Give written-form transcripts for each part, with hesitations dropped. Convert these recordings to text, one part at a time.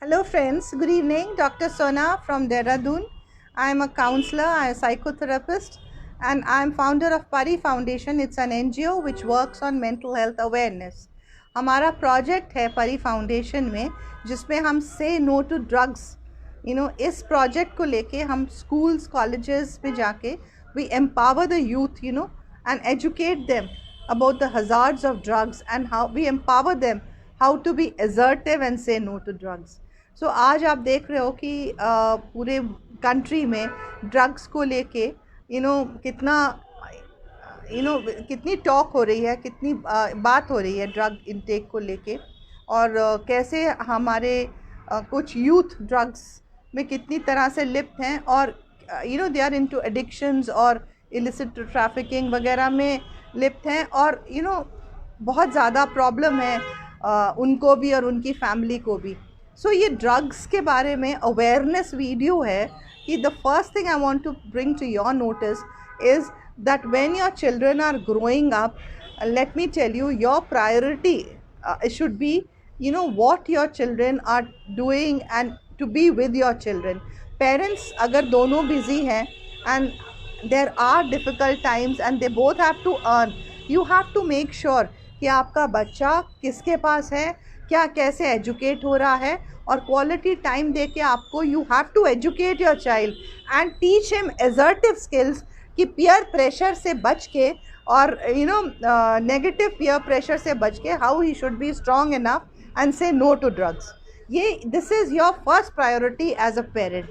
Hello friends, good evening. Dr. Sona from Dehradun. I am a counselor, I am a psychotherapist, and I am founder of Pari Foundation. It's an NGO which works on mental health awareness. हमारा project है Pari foundation में जिसमें हम say no to drugs इस project को लेके हम schools colleges में जाके we empower the youth and educate them about the hazards of drugs and how we empower them how to be assertive and say no to drugs. So आज आप देख रहे हो कि पूरे कंट्री में ड्रग्स को लेके कितना कितनी टॉक हो रही है, कितनी बात हो रही है ड्रग इनटेक को लेके, और कैसे हमारे कुछ यूथ ड्रग्स में कितनी तरह से लिप्त हैं और दे आर इनटू एडिक्शंस और इलिसिट ट्रैफिकिंग वगैरह में लिप्त हैं, और बहुत ज़्यादा प्रॉब्लम है उनको भी और उनकी फैमिली को भी. सो ये ड्रग्स के बारे में अवेयरनेस वीडियो है कि the first thing I want to bring to your notice is that when your children are growing up, let me tell you, your priority should be what your children are doing and to be with your children. Parents अगर दोनों busy हैं and there are difficult times and they both have to earn, you have to make sure कि आपका बच्चा किसके पास है, क्या कैसे एजुकेट हो रहा है, और क्वालिटी टाइम दे के आपको you have to educate your child and teach him assertive skills कि पीयर प्रेशर से बच के और नेगेटिव पीयर प्रेशर से बच के how he should be strong enough and say no to drugs. ये this is your first priority as a parent.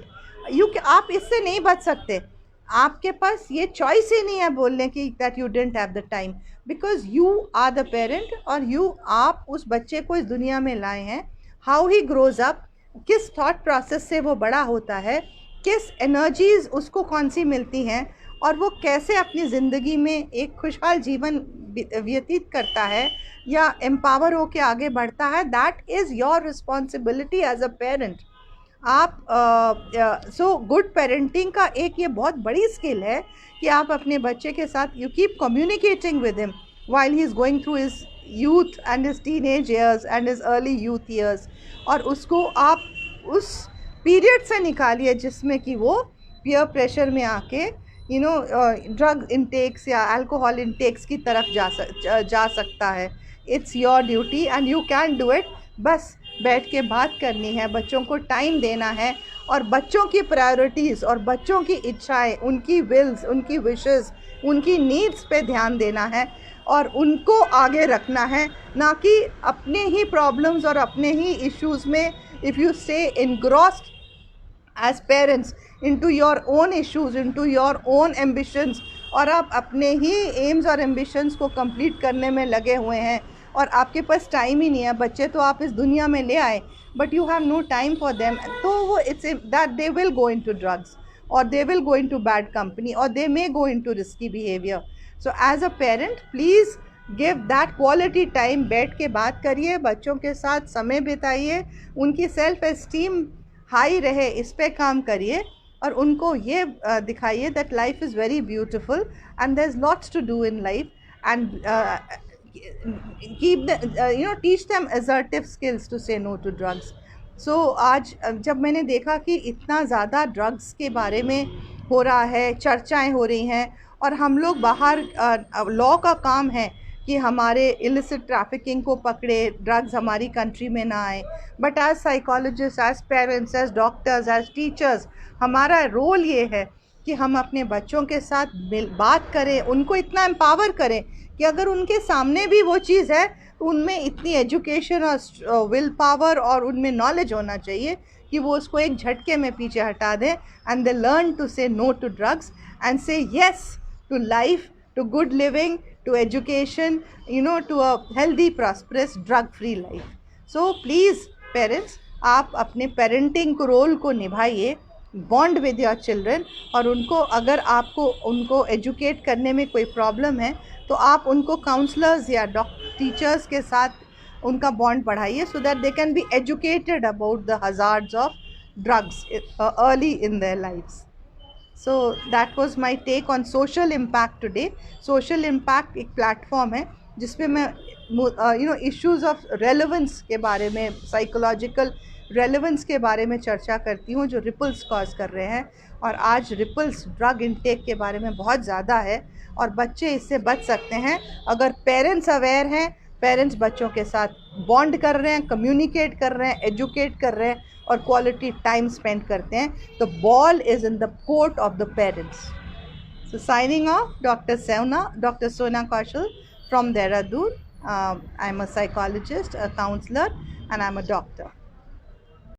आप इससे नहीं बच सकते. आपके पास ये चॉइस ही नहीं है बोलने की that you didn't have the time, because you are the parent और आप उस बच्चे को इस दुनिया में लाए हैं. हाउ ही ग्रोज अप, किस थॉट प्रोसेस से वो बड़ा होता है, किस एनर्जीज उसको कौन सी मिलती हैं, और वो कैसे अपनी ज़िंदगी में एक खुशहाल जीवन व्यतीत करता है या एम्पावर होकर आगे बढ़ता है, that is your responsibility as a parent. आप सो गुड पेरेंटिंग का एक ये बहुत बड़ी स्किल है कि आप अपने बच्चे के साथ you keep communicating with him while he is going through his youth and his teenage years and his early youth years, और उसको आप उस पीरियड से निकालिए जिसमें कि वो पीयर प्रेशर में आके ड्रग इंटेक्स या अल्कोहल इंटेक्स की तरफ जा सकता है. It's your duty and you can do it. बस बैठ के बात करनी है, बच्चों को टाइम देना है, और बच्चों की प्रायोरिटीज़ और बच्चों की इच्छाएं, उनकी विल्स, उनकी विशेस, उनकी नीड्स पे ध्यान देना है और उनको आगे रखना है, ना कि अपने ही प्रॉब्लम्स और अपने ही इश्यूज़ में if you stay engrossed as parents into your own issues, into your own ambitions, और आप अपने ही एम्स और एम्बिशंस को कंप्लीट करने में लगे हुए हैं और आपके पास टाइम ही नहीं है. बच्चे तो आप इस दुनिया में ले आए but you have no time for them, तो वो it's that they will go into drugs और they will go into bad company और they may go into risky behaviour. So as a parent please give that quality time. बैठ के बात करिए, बच्चों के साथ समय बिताइए, उनकी सेल्फ एस्टीम हाई रहे इस पे काम करिए, और उनको ये दिखाइए that life is very beautiful and there is lots to do in life, and keep teach them assertive skills to say no to drugs. So आज जब मैंने देखा कि इतना ज़्यादा ड्रग्स के बारे में हो रहा है, चर्चाएं हो रही हैं, और हम लोग बाहर लॉ का काम है कि हमारे इलिसिट ट्रैफिकिंग को पकड़े, ड्रग्स हमारी कंट्री में ना आए, but as psychologist, as parents, as doctors, as teachers, हमारा रोल ये है कि हम अपने बच्चों के साथ बात करें, उनको इतना एम्पावर करें कि अगर उनके सामने भी वो चीज़ है तो उनमें इतनी एजुकेशन और विल पावर और उनमें नॉलेज होना चाहिए कि वो उसको एक झटके में पीछे हटा दें, and they learn to say no to drugs and say yes to life, to good living, to education, to a healthy, prosperous, drug-free life. So please parents, आप अपने पेरेंटिंग रोल को निभाइए, बॉन्ड विद योर चिल्ड्रन, और उनको अगर आपको उनको educate करने में कोई प्रॉब्लम है तो आप उनको काउंसलर्स या टीचर्स के साथ उनका बॉन्ड बढ़ाइए so that they can be educated about the hazards of drugs early in their lifes. So that was my take on social impact today. Social impact एक प्लेटफॉर्म है जिसपे मैं इश्यूज ऑफ रेलेवेंस के बारे में, psychological relevance के बारे में चर्चा करती हूँ जो रिपल्स कॉज कर रहे हैं। और आज रिपल्स ड्रग इनटेक के बारे में बहुत ज़्यादा है और बच्चे इससे बच सकते हैं अगर पेरेंट्स अवेयर हैं, पेरेंट्स बच्चों के साथ बॉन्ड कर रहे हैं, कम्युनिकेट कर रहे हैं, एजुकेट कर रहे हैं और क्वालिटी टाइम स्पेंड करते हैं। The ball is in the court of the parents. So signing off, Dr. Sona Kaushal from Dehradun. I'm a psychologist, a counselor, and I'm a doctor.